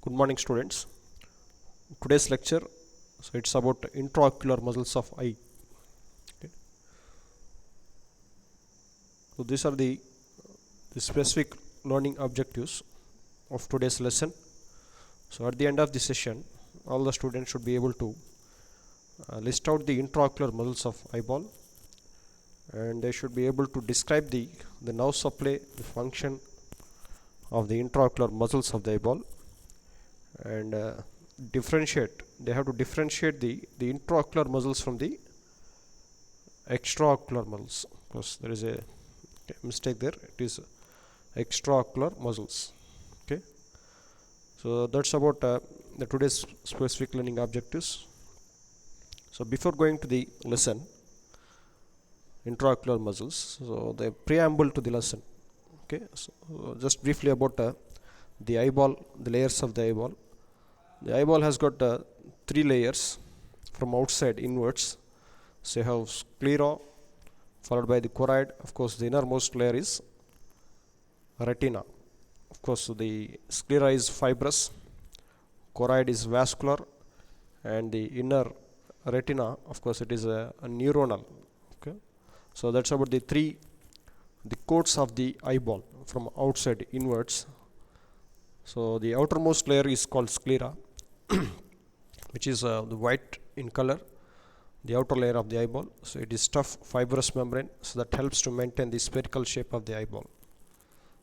Good morning, students. Today's lecture, it's about intraocular muscles of eye. Okay. So these are the specific learning objectives of today's lesson. So at the end of the session, all the students should be able to list out the intraocular muscles of eyeball, and they should be able to describe the nerve supply, the function of the intraocular muscles of the eyeball, and they have to differentiate the intraocular muscles from the extraocular muscles, because there is a mistake there. It is extraocular muscles. Okay, so that's about the today's specific learning objectives. So before going to the lesson, intraocular muscles, so the preamble to the lesson. Okay, so just briefly about the eyeball, the layers of the eyeball. The eyeball has got 3 layers from outside inwards. So you have sclera, followed by the choroid. Of course, the innermost layer is retina. Of course, the sclera is fibrous, choroid is vascular, and the inner retina, of course, it is a neuronal. Okay, so that's about the coats of the eyeball from outside inwards. So the outermost layer is called sclera, which is the white in color, the outer layer of the eyeball. So it is tough fibrous membrane, so that helps to maintain the spherical shape of the eyeball.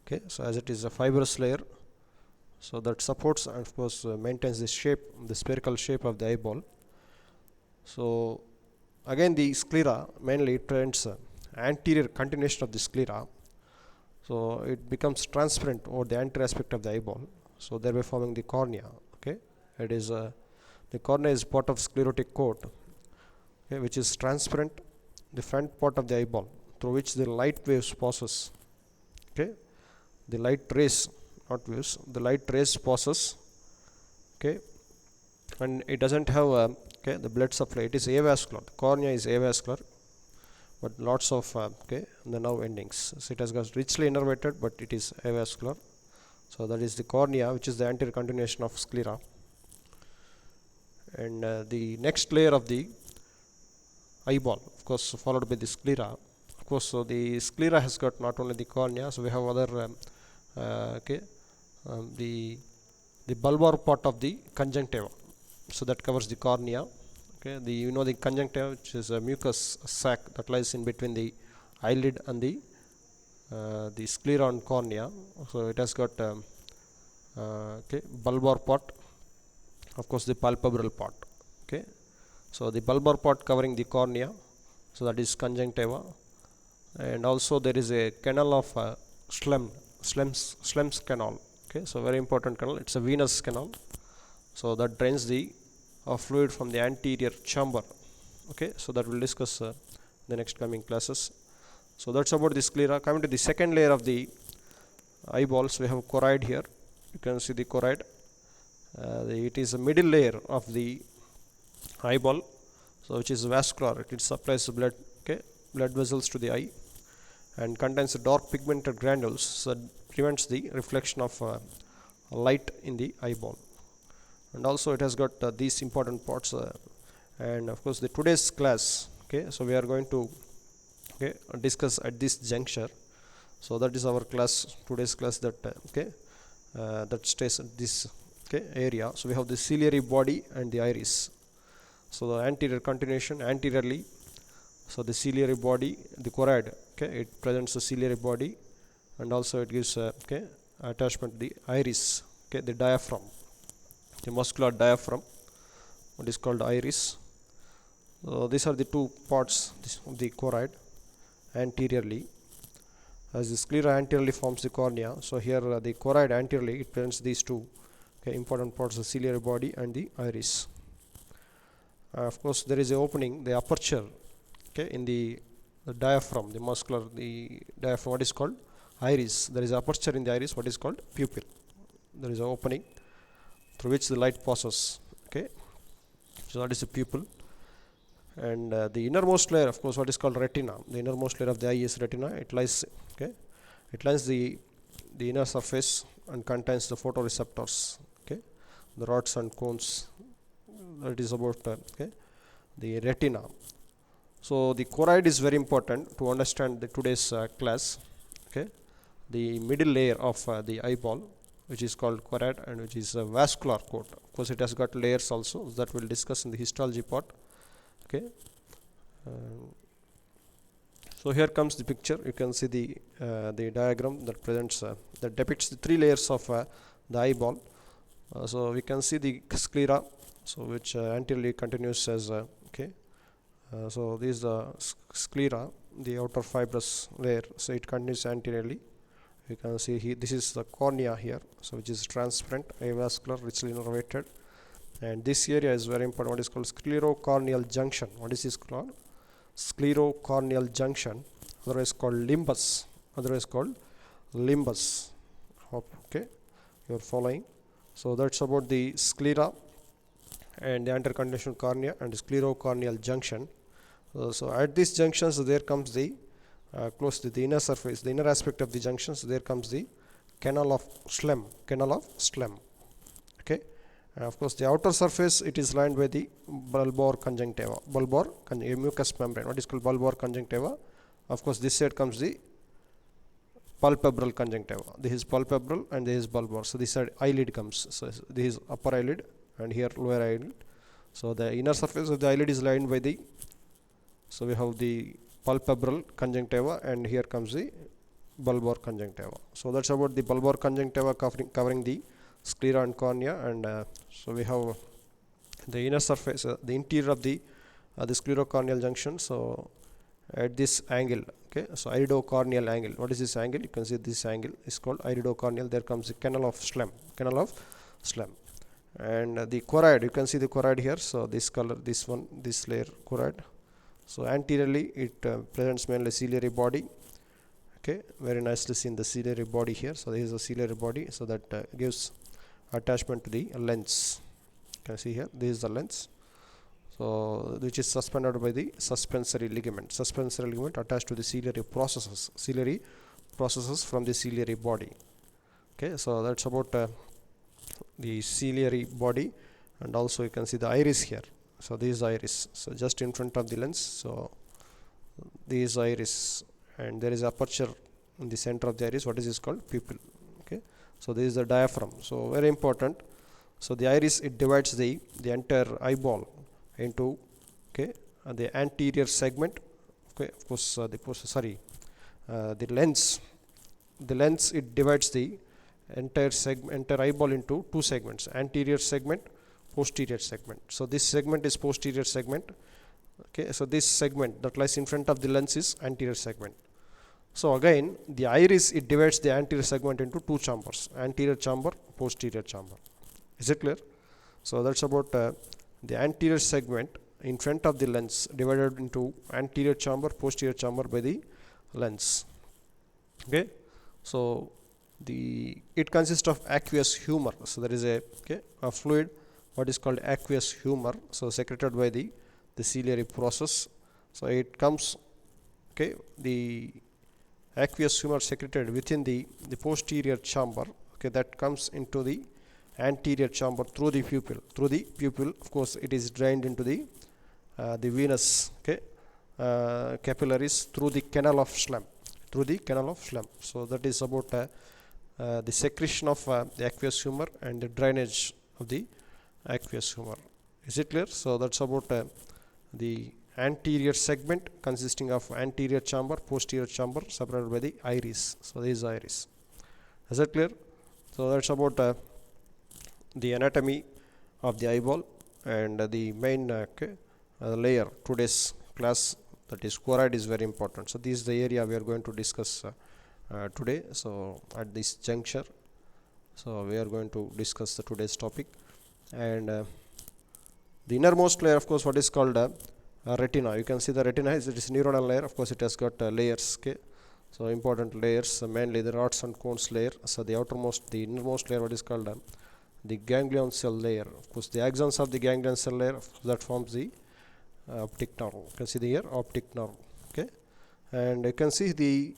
Okay, so as it is a fibrous layer, so that supports and of course maintains the shape, the spherical shape of the eyeball. So again, the sclera mainly trends anterior continuation of the sclera, so it becomes transparent over the anterior aspect of the eyeball, so thereby forming the cornea. Okay, it is the cornea is part of sclerotic coat, okay, which is transparent, the front part of the eyeball, through which the light waves passes. Okay, the light rays, not waves, the light rays passes. Okay, and it doesn't have the blood supply. It is avascular. The cornea is avascular, but lots of the nerve endings. So it has got richly innervated, but it is avascular. So that is the cornea, which is the anterior continuation of sclera. And the next layer of the eyeball, of course, followed by the sclera. Of course, so the sclera has got not only the cornea, so we have other the bulbar part of the conjunctiva, so that covers the cornea. Okay, the conjunctiva, which is a mucus sac that lies in between the eyelid and the sclera and cornea. So it has got bulbar part, of course the palpebral part. Okay, so the bulbar part covering the cornea, so that is conjunctiva, and also there is a canal of Schlemm's canal. Okay, so very important canal. It's a venous canal, so that drains the fluid from the anterior chamber. Okay, so that we'll discuss the next coming classes. So that's about the sclera. Coming to the second layer of the eyeballs, we have choroid here. You can see the choroid. It is a middle layer of the eyeball, so which is vascular. It supplies blood, blood vessels to the eye, and contains dark pigmented granules, so that prevents the reflection of light in the eyeball. And also it has got these important parts, and of course the today's class. Okay, so we are going to discuss at this juncture. So that is our class, today's class, that that stays at this area. So we have the ciliary body and the iris. So the anterior continuation anteriorly, so the ciliary body, the choroid, it presents the ciliary body, and also it gives attachment to the iris, the diaphragm, the muscular diaphragm, what is called iris. So these are the two parts of the choroid anteriorly, as the sclera anteriorly forms the cornea. So here the choroid anteriorly, it presents these two important parts, the ciliary body and the iris. Of course there is a opening, the aperture in the diaphragm, the muscular, the diaphragm, what is called iris. There is an aperture in the iris, what is called pupil. There is an opening through which the light passes. Okay, so that is the pupil. And the innermost layer, of course, what is called retina. The innermost layer of the eye is retina. It lies the inner surface and contains the photoreceptors. Okay, the rods and cones. That is about the retina. So the choroid is very important to understand today's class. Okay, the middle layer of the eyeball, which is called choroid, and which is a vascular coat. Of course, it has got layers also that we'll discuss in the histology part. Okay. So here comes the picture. You can see the diagram that presents that depicts the three layers of the eyeball. So we can see the sclera, so which anteriorly continues as so this is the sclera, the outer fibrous layer. So it continues anteriorly. You can see here, this is the cornea here, so which is transparent, avascular, richly innervated, and this area is very important. What is called sclerocorneal junction. What is this called? Sclerocorneal junction, otherwise called limbus. Otherwise called limbus. Okay, you are following. So that's about the sclera and the anterior cornea and the sclerocorneal junction. So at these junctions, there comes the close to the inner surface, the inner aspect of the junctions. There comes the canal of Schlemm. Canal of Schlemm. Okay. Of course, the outer surface, it is lined by the bulbar conjunctiva, mucous membrane. What is called bulbar conjunctiva? Of course, this side comes the palpebral conjunctiva. This is palpebral and this is bulbar. So this side eyelid comes. So this is upper eyelid and here lower eyelid. So the inner surface of the eyelid is lined by the. So we have the palpebral conjunctiva and here comes the bulbar conjunctiva. So that's about the bulbar conjunctiva covering the sclera and cornea, and so we have the inner surface, the interior of the sclerocorneal junction. So at this angle, okay, so iridocorneal angle. What is this angle? You can see this angle is called iridocorneal. There comes the canal of Schlemm. Canal of Schlemm. And the choroid, you can see the choroid here. So this color, this one, this layer choroid. So anteriorly it presents mainly ciliary body. Okay, very nicely seen the ciliary body here. So there is a ciliary body, so that gives attachment to the lens. You can see here, this is the lens. So which is suspended by the suspensory ligament. Suspensory ligament attached to the ciliary processes from the ciliary body. Okay, so that's about the ciliary body, and also you can see the iris here. So this is iris. So just in front of the lens. So this is iris, and there is aperture in the center of the iris. What is this called? Pupil. Okay. So this is the diaphragm. So very important. So the iris, it divides the entire eyeball into the anterior segment. Okay, of course the lens. The lens, it divides the entire eyeball into two segments: anterior segment, posterior segment. So this segment is posterior segment. Okay, so this segment that lies in front of the lens is anterior segment. So again, the iris, it divides the anterior segment into two chambers: anterior chamber, posterior chamber. Is it clear? So that's about the anterior segment in front of the lens divided into anterior chamber, posterior chamber by the lens. Okay, so it consists of aqueous humor. So there is a fluid, what is called aqueous humor, so secreted by the ciliary process. So it comes, the aqueous humor secreted within the posterior chamber, that comes into the anterior chamber through the pupil. Of course, it is drained into the venous capillaries through the canal of Schlemm. So that is about the secretion of the aqueous humor and the drainage of the aqueous humor. Is it clear? So that's about the anterior segment consisting of anterior chamber, posterior chamber, separated by the iris. So this is iris. Is that clear? So that's about the anatomy of the eyeball, and the main layer today's class, that is choroid, is very important. So this is the area we are going to discuss today. So at this juncture, so we are going to discuss the today's topic, and the innermost layer, of course, what is called retina. You can see the retina is neuronal layer. Of course, it has got layers. So important layers, mainly the rods and cones layer. So the innermost layer, what is called the ganglion cell layer. Of course, the axons of the ganglion cell layer, that forms the optic nerve. You can see here optic nerve. Okay, and you can see the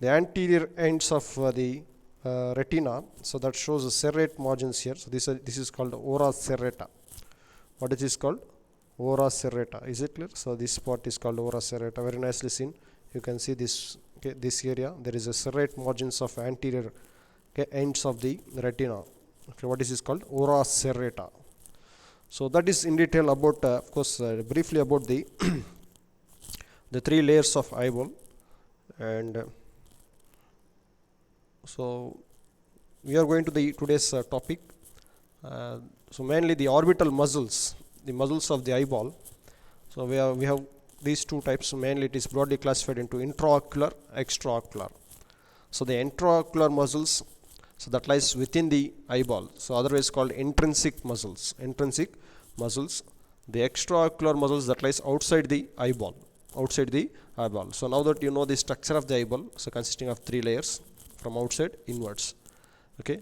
anterior ends of the retina, so that shows the serrate margins here. So this is called ora serrata. What is this called? Ora serrata. Is it clear? So this part is called ora serrata. Very nicely seen. You can see this, okay, this area there is a serrate margins of anterior, okay, ends of the retina. Okay, what is this called? Ora serrata. So that is in detail about, of course, briefly about the the three layers of eyeball. And so we are going to the today's topic. So mainly the orbital muscles, the muscles of the eyeball. So we have these two types. Mainly it is broadly classified into intraocular, extraocular. So the intraocular muscles, so that lies within the eyeball, so otherwise called intrinsic muscles. Intrinsic muscles. The extraocular muscles that lies outside the eyeball, outside the eyeball. So now that you know the structure of the eyeball, so consisting of three layers from outside inwards. Okay,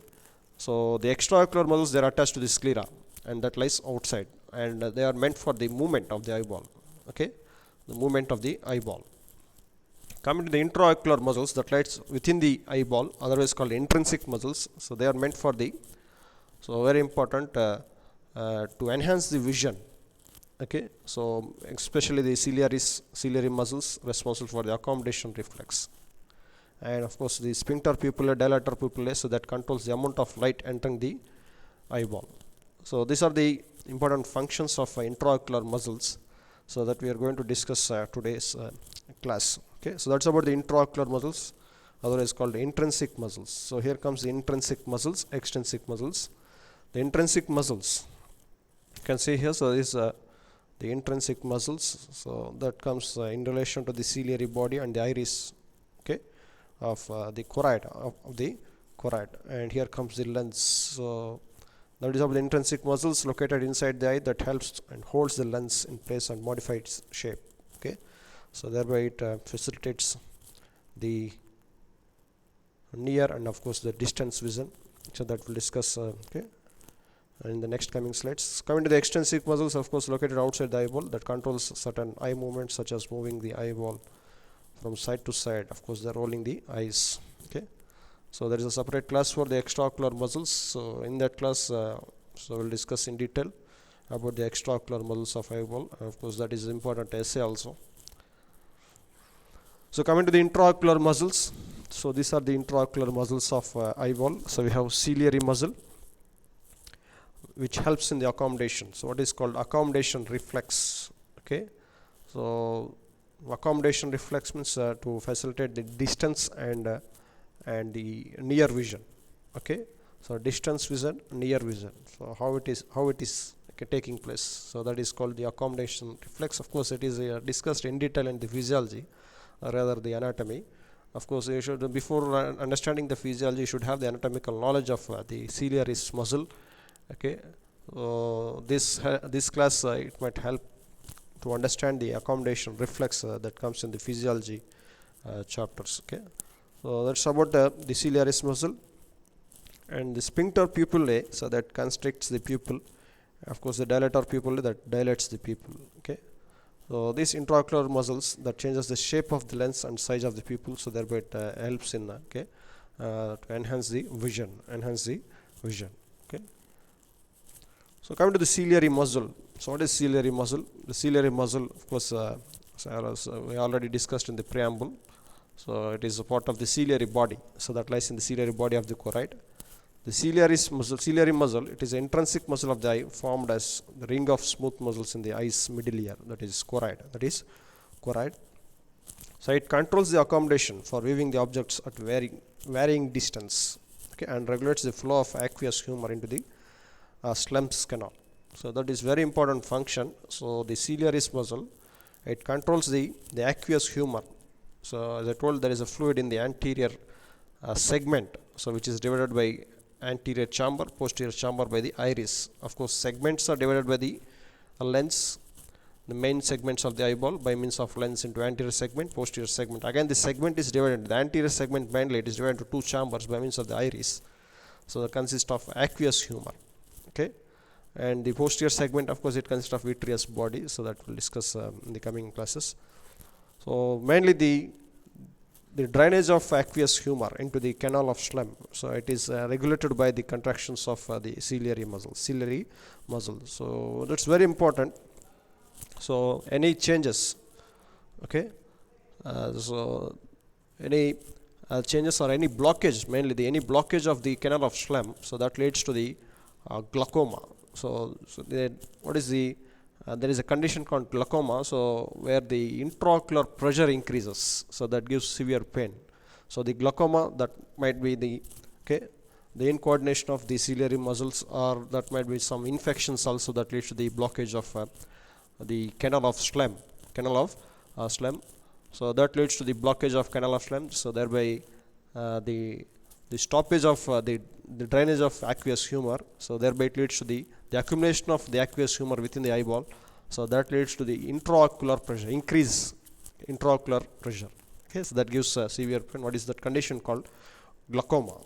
so the extraocular muscles, they are attached to the sclera, and that lies outside, and they are meant for the movement of the eyeball. Okay, the movement of the eyeball. Coming to the intraocular muscles that lies within the eyeball, otherwise called intrinsic muscles. So they are meant for the, so very important, to enhance the vision. Okay, so especially the ciliary muscles responsible for the accommodation reflex, and of course the sphincter pupillae, dilator pupillae, so that controls the amount of light entering the eyeball. So these are the important functions of intraocular muscles, so that we are going to discuss today's class. Okay, so that's about the intraocular muscles, otherwise called intrinsic muscles. So here comes the intrinsic muscles, extrinsic muscles. The intrinsic muscles, you can see here, so this is the intrinsic muscles, so that comes in relation to the ciliary body and the iris, okay, of the choroid, of the choroid. And here comes the lens. So that is of the intrinsic muscles located inside the eye that helps and holds the lens in place and modifies its shape. Okay, so thereby it facilitates the near and of course the distance vision. So that we'll discuss okay, in the next coming slides. Coming to the extrinsic muscles, of course located outside the eyeball, that controls certain eye movements such as moving the eyeball from side to side. Of course they're rolling the eyes. Okay, so there is a separate class for the extraocular muscles. So in that class, so we'll discuss in detail about the extraocular muscles of eyeball. Of course that is important essay also. So coming to the intraocular muscles, so these are the intraocular muscles of eyeball. So we have ciliary muscle, which helps in the accommodation. So what is called accommodation reflex. Okay, so accommodation reflex means to facilitate the distance and the near vision. Okay, so distance vision, near vision. So how it is okay, taking place. So that is called the accommodation reflex. Of course it is discussed in detail in the physiology, rather the anatomy. Of course you should, before understanding the physiology, you should have the anatomical knowledge of the ciliaris muscle. Okay, this class it might help to understand the accommodation reflex that comes in the physiology chapters. Okay, so that's about the ciliaris muscle. And the sphincter pupillae, so that constricts the pupil. Of course the dilator pupillae, that dilates the pupil. Okay, so these intraocular muscles that changes the shape of the lens and size of the pupil, so thereby it helps in okay, to enhance the vision. Okay, so coming to the ciliary muscle. So what is ciliary muscle? The ciliary muscle, of course, we already discussed in the preamble. So it is a part of the ciliary body, so that lies in the ciliary body of the choroid. The ciliary muscle, it is an intrinsic muscle of the eye, formed as the ring of smooth muscles in the eye's middle ear, that is choroid. So it controls the accommodation for viewing the objects at varying distance, okay, and regulates the flow of aqueous humor into the Schlemm's canal. So that is very important function. So the ciliaris muscle, it controls the aqueous humor. So as I told, there is a fluid in the anterior segment, so which is divided by anterior chamber, posterior chamber by the iris. Of course segments are divided by the lens, the main segments of the eyeball, by means of lens into anterior segment, posterior segment. Again the segment is divided, the anterior segment mainly it is divided into two chambers by means of the iris. So that consists of aqueous humor. Okay, and the posterior segment, of course it consists of vitreous body, so that we'll discuss in the coming classes. So mainly the the drainage of aqueous humor into the canal of Schlemm. So it is regulated by the contractions of the ciliary muscle. So that's very important. So any changes, okay, so any changes or any blockage, mainly any blockage of the canal of Schlemm, so that leads to the glaucoma. So what is the there is a condition called glaucoma, so where the intraocular pressure increases, so that gives severe pain. So the glaucoma, that might be the incoordination of the ciliary muscles, or that might be some infections also that leads to the blockage of the canal of Schlemm. So that leads to the blockage of canal of Schlemm. So thereby the stoppage of the drainage of aqueous humor. So thereby it leads to the accumulation of the aqueous humor within the eyeball. So that leads to the intraocular pressure, increase intraocular pressure. Okay, so that gives severe pain. What is that condition called? Glaucoma.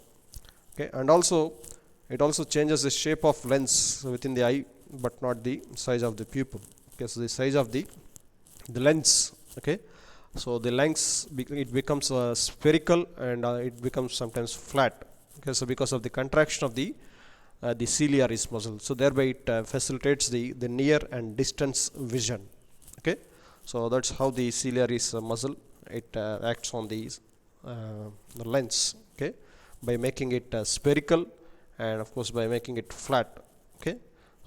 Okay, and also it also changes the shape of lens within the eye, but not the size of the pupil. Okay, so the size of the lens. Okay, so the lens it becomes spherical, and it becomes sometimes flat. Okay, so because of the contraction of the ciliaris muscle, so thereby it facilitates the near and distance vision. Okay, so that's how the ciliaris muscle it acts on the lens. Okay, by making it spherical, and of course by making it flat. Okay,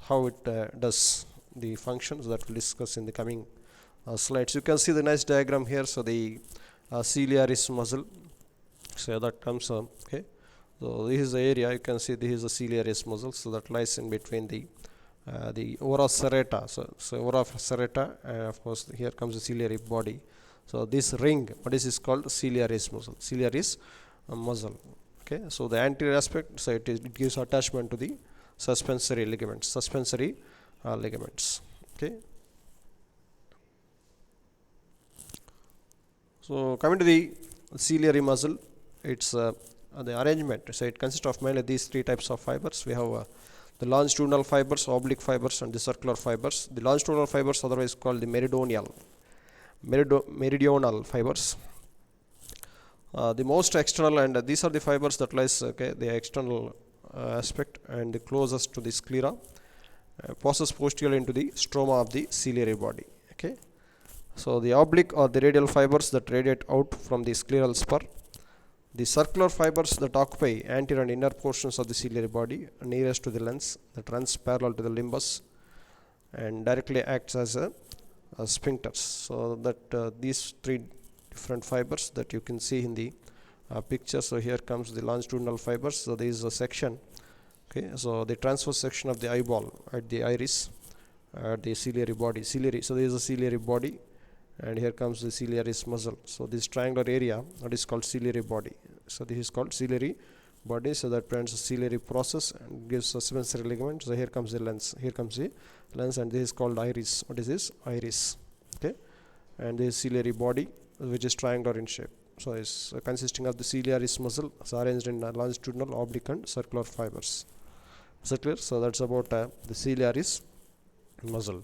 how it does the functions, that we'll discuss in the coming slides. You can see the nice diagram here. So the ciliaris muscle, so that comes okay, so this is the area. You can see this is the ciliaris muscle, so that lies in between the ora serrata. So ora serrata, and of course here comes the ciliary body. So this ring, what is this called? Ciliaris muscle. Okay, so the anterior aspect, so it gives attachment to the suspensory ligaments. Okay. So coming to the ciliary muscle, it's the arrangement. So it consists of mainly these three types of fibers. We have the longitudinal fibers, oblique fibers, and the circular fibers. The longitudinal fibers, otherwise called the meridional fibers. The most external, and these are the fibers that lies the external aspect and the closest to the sclera, passes posteriorly into the stroma of the ciliary body. Okay, so the oblique or the radial fibers that radiate out from the scleral spur. The circular fibers that occupy anterior and inner portions of the ciliary body nearest to the lens, that runs parallel to the limbus and directly acts as a sphincters. So that these three different fibers that you can see in the picture. So here comes the longitudinal fibers. So there is a section. Okay, so the transverse section of the eyeball at the iris, at the ciliary body. So there is a ciliary body, and here comes the ciliaris muscle. So this triangular area, that is called ciliary body. So this is called ciliary body. So that prevents the ciliary process and gives suspensory ligament. So here comes the lens. And this is called iris. What is this? Iris. Okay, and this is ciliary body, which is triangular in shape. So it's consisting of the ciliaris muscle, so arranged in longitudinal, oblique, and circular fibers. Is that clear? So that's about the ciliaris muscle.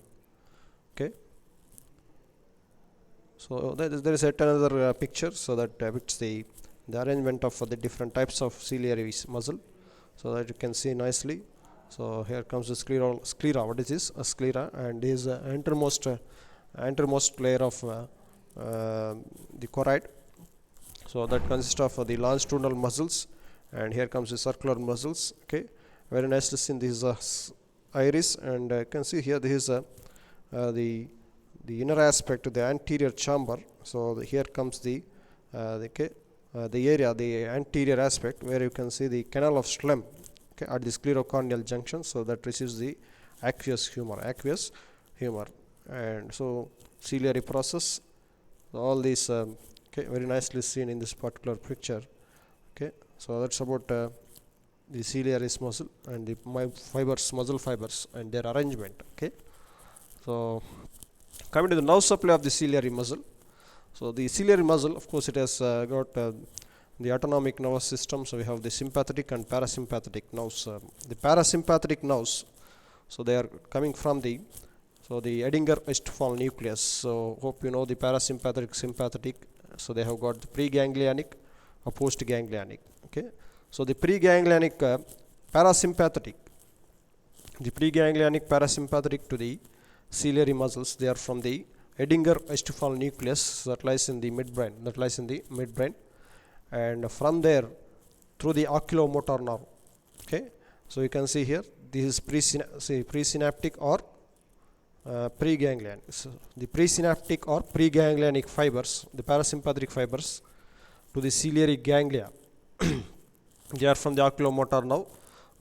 Okay. So there is yet another picture, so that depicts the arrangement of the different types of ciliary muscle, so that you can see nicely. So here comes the sclera. What is this? A sclera, and this is the entermost layer of the choroid. So that consists of the longitudinal muscles, and here comes the circular muscles. Okay, very nicely seen. This is iris, and you can see here this is the inner aspect of the anterior chamber. So here comes the area, the anterior aspect, where you can see the canal of Schlemm, okay, at the sclerocorneal junction. So that receives the aqueous humor, and so ciliary process. All these very nicely seen in this particular picture. Okay, so that's about the ciliaris muscle and the muscle fibers and their arrangement. Okay, so coming to the nerve supply of the ciliary muscle. So the ciliary muscle, of course, it has got the autonomic nervous system. So we have the sympathetic and parasympathetic nerves. The parasympathetic nerves, so they are coming from the Edinger Westphal nucleus. So hope you know the parasympathetic, sympathetic, So they have got the preganglionic or postganglionic. Okay, so the preganglionic parasympathetic, the preganglionic parasympathetic to the ciliary muscles, they are from the Edinger-Westphal nucleus that lies in the midbrain, and from there through the oculomotor nerve. Okay, so you can see here this is presynaptic or preganglionic. So the presynaptic or preganglionic fibers, the parasympathetic fibers to the ciliary ganglia, they are from the oculomotor nerve.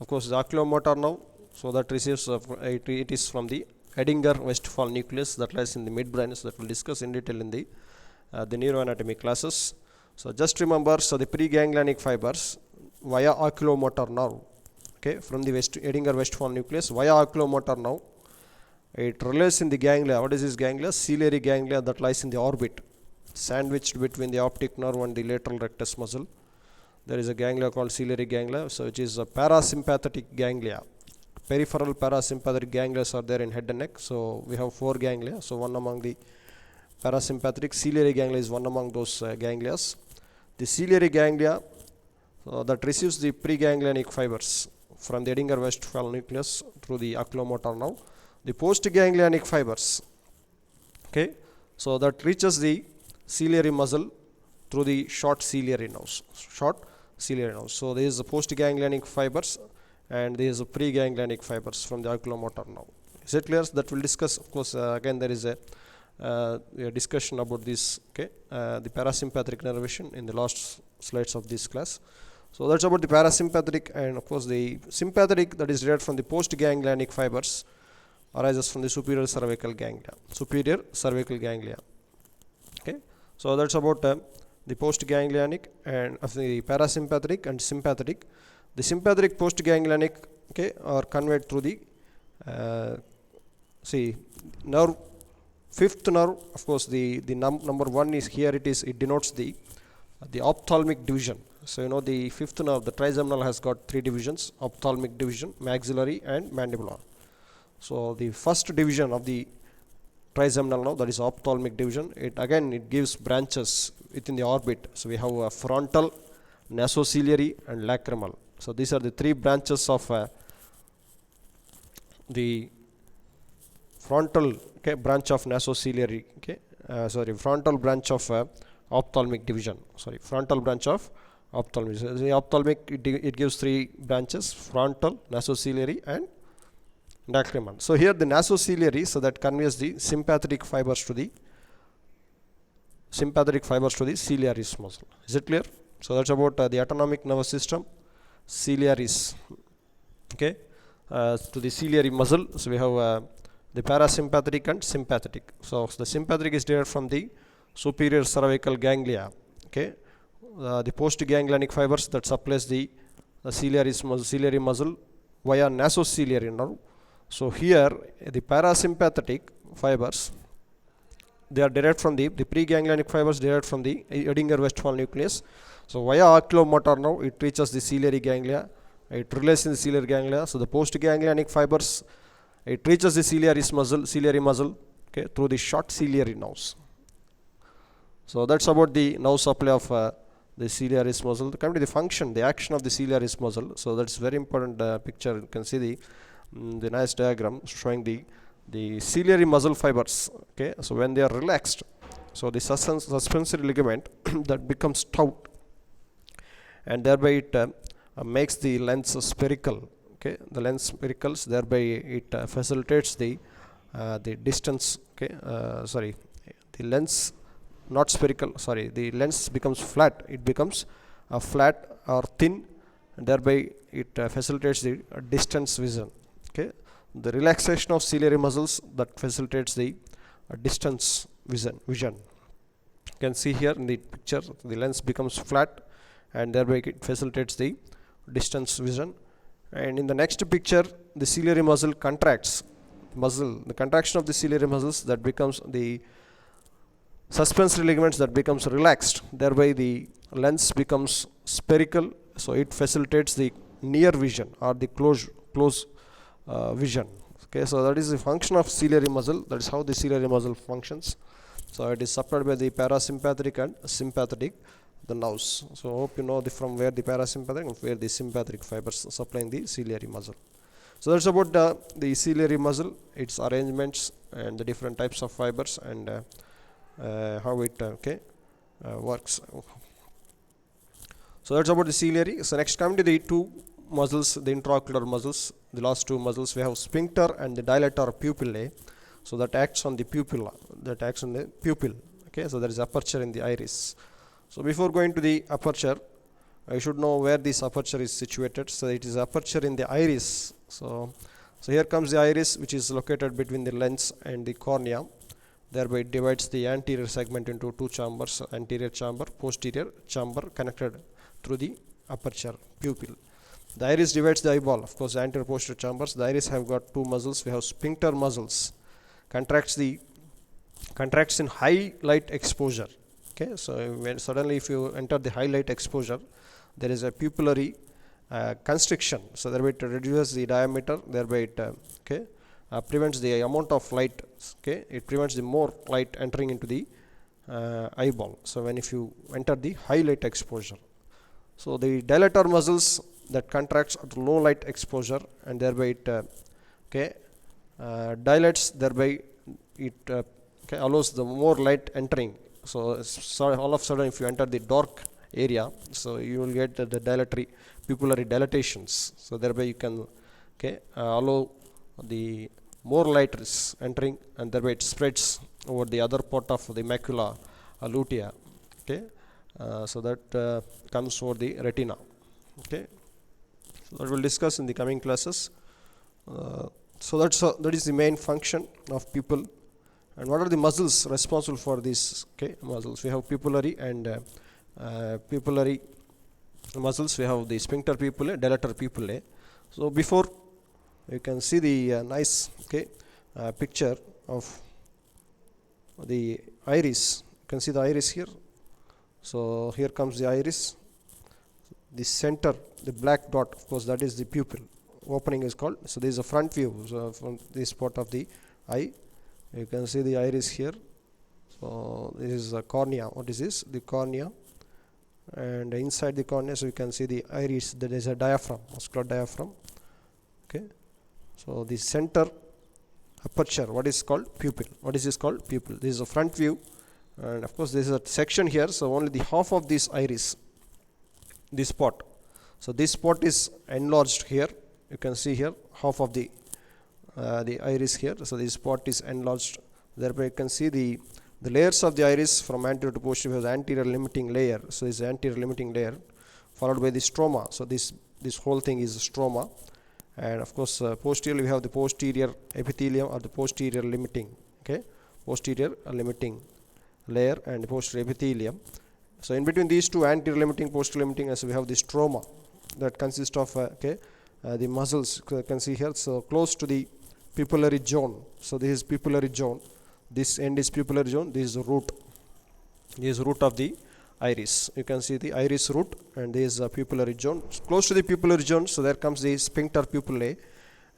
Of course, the oculomotor nerve, so that receives it is from the Edinger-Westphal nucleus that lies in the midbrain. So that we'll discuss in detail in the neuroanatomy classes. So just remember, so the preganglionic fibers via oculomotor nerve, okay, from the Edinger-Westphal nucleus via oculomotor nerve, it relays in the ganglia. What is this ganglia? Ciliary ganglia that lies in the orbit, sandwiched between the optic nerve and the lateral rectus muscle. There is a ganglia called ciliary ganglia, so it is a parasympathetic ganglia. Peripheral parasympathetic ganglia are there in head and neck. So we have 4 ganglia. So one among the parasympathetic, ciliary ganglia is one among those ganglia. The ciliary ganglia that receives the preganglionic fibers from the Edinger-Westphal nucleus through the oculomotor nerve. The postganglionic fibers, okay, so that reaches the ciliary muscle through the short ciliary nerves. So there is the postganglionic fibers and there is a preganglionic fibers from the oculomotor nerve. Is it clear? That will discuss. Of course, again there is a discussion about this. Okay, the parasympathetic nervation in the last slides of this class. So that's about the parasympathetic, and of course the sympathetic, that is derived from the postganglionic fibers, arises from the superior cervical ganglia. Okay, so that's about the postganglionic and of the parasympathetic and sympathetic. The sympathetic postganglionic, okay, are conveyed through the nerve, fifth nerve. Of course, the number 1 is here. It denotes the ophthalmic division. So you know the fifth nerve, the trigeminal, has got 3 divisions: ophthalmic division, maxillary, and mandibular. So the first division of the trigeminal nerve, that is ophthalmic division, it gives branches within the orbit. So we have a frontal, nasociliary, and lacrimal. So these are the 3 branches of the frontal, okay, branch of nasociliary, okay, frontal branch of ophthalmic division. Frontal branch of ophthalmic. So the ophthalmic, it gives 3 branches: frontal, nasociliary, and lacrimal. So here the nasociliary, so that conveys the sympathetic fibers to the ciliaris muscle. Is it clear? So that's about the autonomic nervous system, ciliaris, okay, to the ciliary muscle. So we have the parasympathetic and sympathetic. So the sympathetic is derived from the superior cervical ganglia, okay, the postganglionic fibers that supplies the ciliary muscle via nasociliary nerve. So here the parasympathetic fibers, they are derived from the preganglionic fibers derived from the Edinger-Westphal nucleus. So via oculomotor nerve, it reaches the ciliary ganglia, it relays in the ciliary ganglia. So the postganglionic fibers, it reaches the ciliary muscle, okay, through the short ciliary nerves. So that's about the nerve supply of the ciliaris muscle. Coming to the function, the action of the ciliaris muscle. So that's very important picture. You can see the nice diagram showing the ciliary muscle fibers. Okay, so when they are relaxed, so the suspensory ligament that becomes taut, and thereby it makes the lens spherical. Okay, the lens sphericals, thereby it facilitates the distance. Okay, the lens not spherical. The lens becomes flat. It becomes flat or thin, and thereby it facilitates the distance vision. Okay, the relaxation of ciliary muscles that facilitates the distance vision. You can see here in the picture, the lens becomes flat, and thereby it facilitates the distance vision. And in the next picture, the ciliary muscle contracts. The contraction of the ciliary muscles, that becomes the suspensory ligaments that becomes relaxed, thereby the lens becomes spherical, so it facilitates the near vision or the close vision. Okay, so that is the function of ciliary muscle. That is how the ciliary muscle functions. So it is supplied by the parasympathetic and sympathetic, the nerves. So hope you know from where the parasympathetic and where the sympathetic fibers supplying the ciliary muscle. So that's about the ciliary muscle, its arrangements and the different types of fibers, and how it works. So that's about the ciliary. So next, coming to the two muscles, the intraocular muscles, the last two muscles, we have sphincter and the dilator pupillae. So that acts on the pupilla, that acts on the pupil. Okay, so there is aperture in the iris. So before going to the aperture, I should know where this aperture is situated. So it is aperture in the iris. So here comes the iris, which is located between the lens and the cornea. Thereby it divides the anterior segment into two chambers, anterior chamber, posterior chamber, connected through the aperture pupil. The iris divides the eyeball. Of course, anterior posterior chambers. The iris have got two muscles. We have sphincter muscles. Contracts in high light exposure. Okay, so when suddenly if you enter the high light exposure, there is a pupillary constriction. So thereby it reduces the diameter. Thereby it prevents the amount of light. Okay, it prevents the more light entering into the eyeball. So when if you enter the high light exposure, so the dilator muscles that contracts at low light exposure, and thereby it dilates. Thereby it allows the more light entering. So all of a sudden, if you enter the dark area, so you will get the dilatory pupillary dilatations. So thereby you can allow the more light is entering, and thereby it spreads over the other part of the macula lutea. Okay, so that comes over the retina. Okay, so that we'll discuss in the coming classes. So that is the main function of pupil. And what are the muscles responsible for these muscles? We have pupillary and pupillary muscles. We have the sphincter pupillae, dilator pupillae. So before you can see the nice picture of the iris. You can see the iris here. So here comes the iris. The center, the black dot, of course, that is the pupil. Opening is called. So this is a front view. So from this part of the eye, you can see the iris here. So this is a cornea. What is this? The cornea. And inside the cornea, so you can see the iris. There is a diaphragm, muscular diaphragm. Okay. So the center aperture, what is called pupil. What is this called? Pupil. This is a front view, and of course this is a section here. So only the half of this iris, this spot. So this spot is enlarged here. You can see here half of the iris here. So this spot is enlarged. Thereby you can see the layers of the iris from anterior to posterior. Has anterior limiting layer. So this is anterior limiting layer, followed by the stroma. So this whole thing is stroma, and of course posteriorly we have the posterior epithelium or the posterior limiting. Okay, posterior limiting layer and posterior epithelium. So in between these two, anterior limiting, posterior limiting, as we have the stroma that consists of the muscles. You can see here. So close to the pupillary zone. So this is pupillary zone. This end is pupillary zone. This is the root. This is root of the iris. You can see the iris root, and this is a pupillary zone. Close to the pupillary zone, so there comes the sphincter pupillae,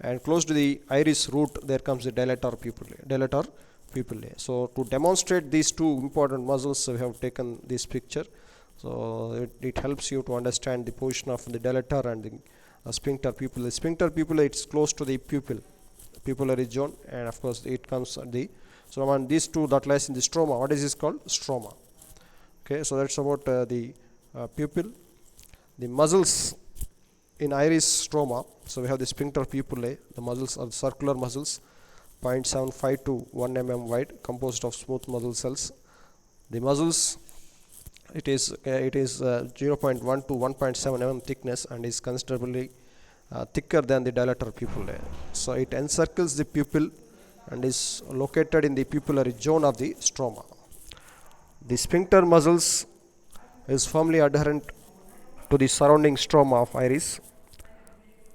and close to the iris root, there comes the dilator pupillae. So to demonstrate these two important muscles, we have taken this picture. So it helps you to understand the position of the dilator and the sphincter pupillae. Sphincter pupillae, it's close to the pupillary zone, and of course it comes at the. So on these two that lies in the stroma. What is this called? Stroma. Okay, so that's about the pupil. The muscles in iris stroma. So we have the sphincter pupillae. The muscles are circular muscles, 0.75 to 1 mm wide, composed of smooth muscle cells. The muscles, it is 0.1 to 1.7 mm thickness, and is considerably thicker than the dilator pupillae. So it encircles the pupil and is located in the pupillary zone of the stroma. The sphincter muscles is firmly adherent to the surrounding stroma of iris.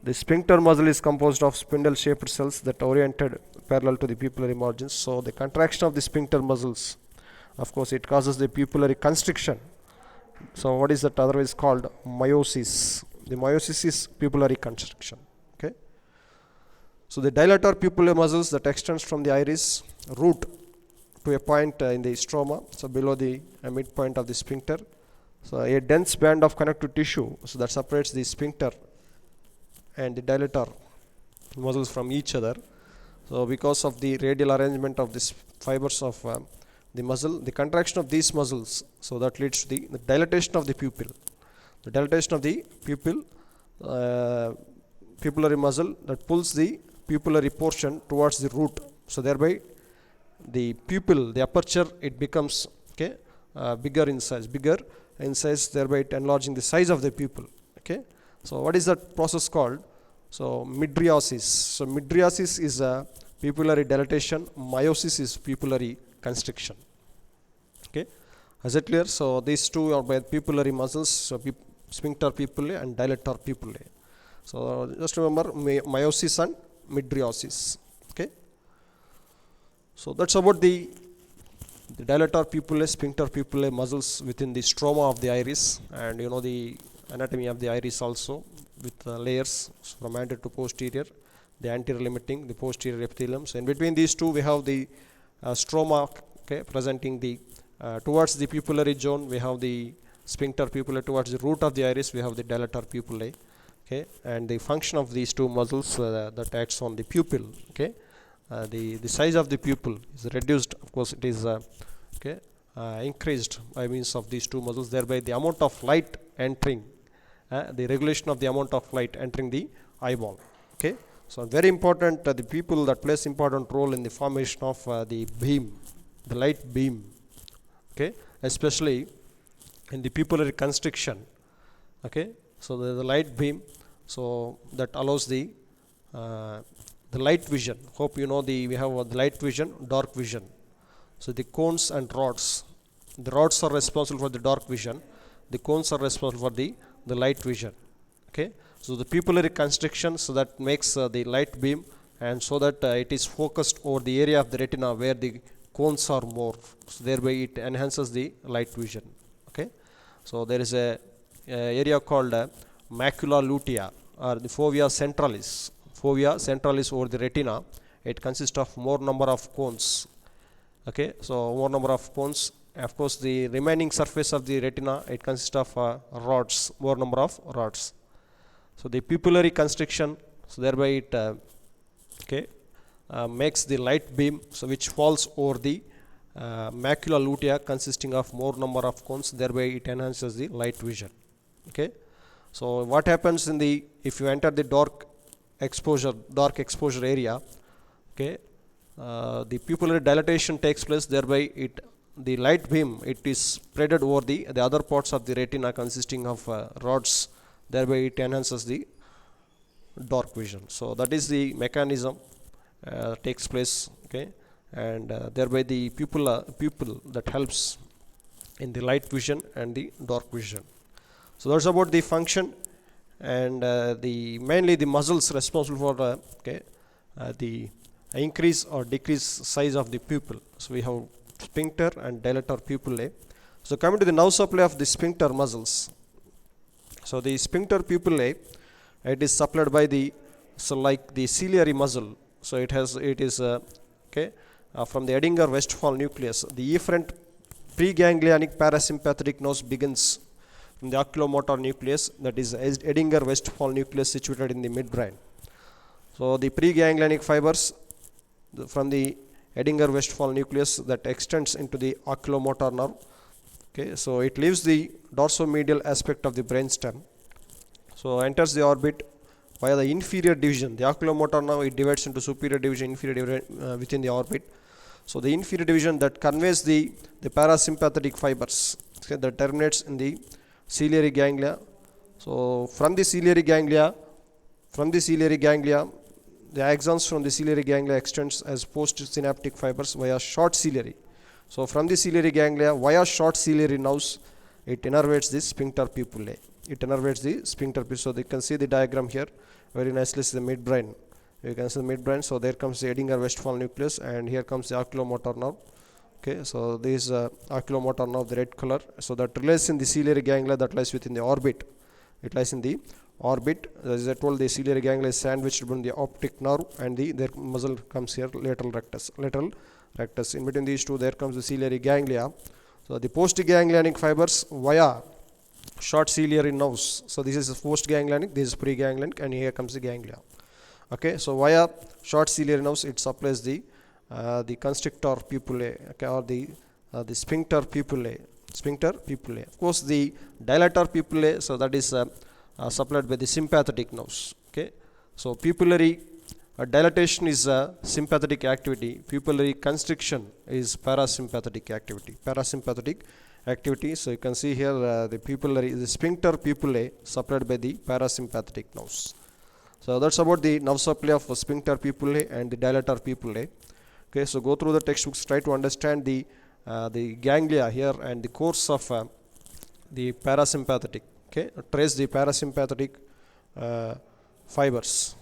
The sphincter muscle is composed of spindle-shaped cells that are oriented parallel to the pupillary margins. So the contraction of the sphincter muscles, of course, it causes the pupillary constriction. So what is that otherwise called? Miosis. The miosis is pupillary constriction. Okay. So the dilator pupillae muscles that extends from the iris root to a point in the stroma, so below the midpoint of the sphincter. So a dense band of connective tissue, so that separates the sphincter and the dilator muscles from each other. So because of the radial arrangement of these fibers of the muscle, the contraction of these muscles, so that leads to the dilatation of the pupil. The dilatation of the pupil, pupillary muscle that pulls the pupillary portion towards the root. So thereby the pupil, the aperture, it becomes bigger in size, thereby it enlarging the size of the pupil. Okay. So what is that process called? So mydriasis. So mydriasis is a pupillary dilatation. Meiosis is pupillary constriction. Okay. Is it clear? So these two are by pupillary muscles. So sphincter pupillae and dilator pupillae. So just remember meiosis and mydriasis. Okay. So that's about the dilator pupillae, sphincter pupillae muscles within the stroma of the iris, and you know the anatomy of the iris also with layers from anterior to posterior, the anterior limiting, the posterior epithelium. So in between these two we have the stroma, presenting the towards the pupillary zone we have the sphincter pupillae, towards the root of the iris we have the dilator pupillae. Okay, and the function of these two muscles that acts on the pupil. Okay, the size of the pupil is reduced. Of course, it is increased by means of these two muscles. Thereby, the amount of light entering, the regulation of the amount of light entering the eyeball. Okay, so very important. The people that plays important role in the formation of the beam, the light beam. Okay, especially in the pupillary constriction. Okay, so the light beam, so that allows the light vision. Hope you know we have the light vision, dark vision. So the cones and rods. The rods are responsible for the dark vision. The cones are responsible for the light vision. Okay. So the pupillary constriction, so that makes the light beam, and so that it is focused over the area of the retina where the cones are more. So thereby it enhances the light vision. Okay. So there is a area called macula lutea or the fovea centralis. Fovea centralis over the retina. It consists of more number of cones. Okay, so more number of cones. Of course, the remaining surface of the retina, it consists of rods, more number of rods. So the pupillary constriction, so thereby it makes the light beam, so which falls over the macula lutea, consisting of more number of cones. Thereby it enhances the light vision. Okay, so what happens if you enter the dark exposure area? Okay. The pupillary dilatation takes place, thereby the light beam, it is spreaded over the other parts of the retina consisting of rods, thereby it enhances the dark vision. So that is the mechanism takes place. Okay, and thereby the pupil that helps in the light vision and the dark vision. So that's about the function, and mainly the muscles responsible for the increase or decrease size of the pupil. So we have sphincter and dilator pupillae. So coming to the nerve supply of the sphincter muscles. So the sphincter pupillae, it is supplied by like the ciliary muscle. So it is from the Edinger-Westphal nucleus. The efferent preganglionic parasympathetic nerves begins from the oculomotor nucleus, that is Edinger-Westphal nucleus situated in the midbrain. So the preganglionic fibers from the Edinger-Westphal nucleus that extends into the oculomotor nerve. Okay, so it leaves the dorsomedial aspect of the brainstem. So enters the orbit via the inferior division. The oculomotor nerve, it divides into superior division, inferior division within the orbit. So the inferior division that conveys the parasympathetic fibers, that terminates in the ciliary ganglia. So from the ciliary ganglia, the axons from the ciliary ganglia extends as postsynaptic fibers via short ciliary. So from the ciliary ganglia via short ciliary nerves, it innervates the sphincter pupillae. So you can see the diagram here very nicely. Is the midbrain. You can see the midbrain. So there comes the Edinger-Westphal nucleus, and here comes the oculomotor nerve. Okay, so this oculomotor nerve, the red color. So that relays in the ciliary ganglia that lies within the orbit. It lies in the orbit. As I told, the ciliary ganglia is sandwiched between the optic nerve and their muscle comes here, lateral rectus. In between these two, there comes the ciliary ganglia. So the postganglionic fibers via short ciliary nerves. So this is postganglionic, this is preganglionic, and here comes the ganglia. Okay, so via short ciliary nerves, it supplies the constrictor pupillae, okay, or the sphincter pupillae. Of course, the dilator pupillae, so that is supplied by the sympathetic nerves. Okay, so pupillary dilatation is a sympathetic activity. Pupillary constriction is parasympathetic activity. So you can see here the sphincter pupillae supplied by the parasympathetic nerves. So that's about the nerve supply of sphincter pupillae and the dilator pupillae. Okay, so go through the textbooks, try to understand the ganglia here and the course of the parasympathetic. Okay, trace the parasympathetic fibers.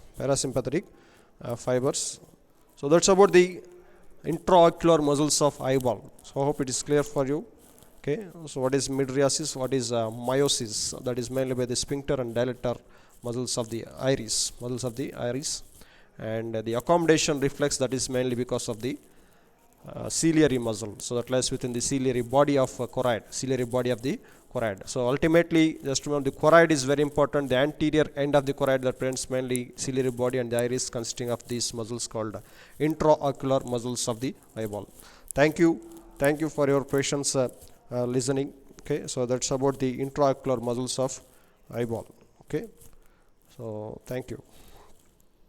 So that's about the intraocular muscles of eyeball. So I hope it is clear for you. Okay, so what is mydriasis? What is meiosis? That is mainly by the sphincter and dilator muscles of the iris, and the accommodation reflex, that is mainly because of the ciliary muscle. So that lies within the ciliary body of choroid. So ultimately, just remember, the choroid is very important. The anterior end of the choroid that presents mainly ciliary body, and the iris consisting of these muscles called intraocular muscles of the eyeball. Thank you for your patience listening. Okay, so that's about the intraocular muscles of eyeball. Okay, so thank you.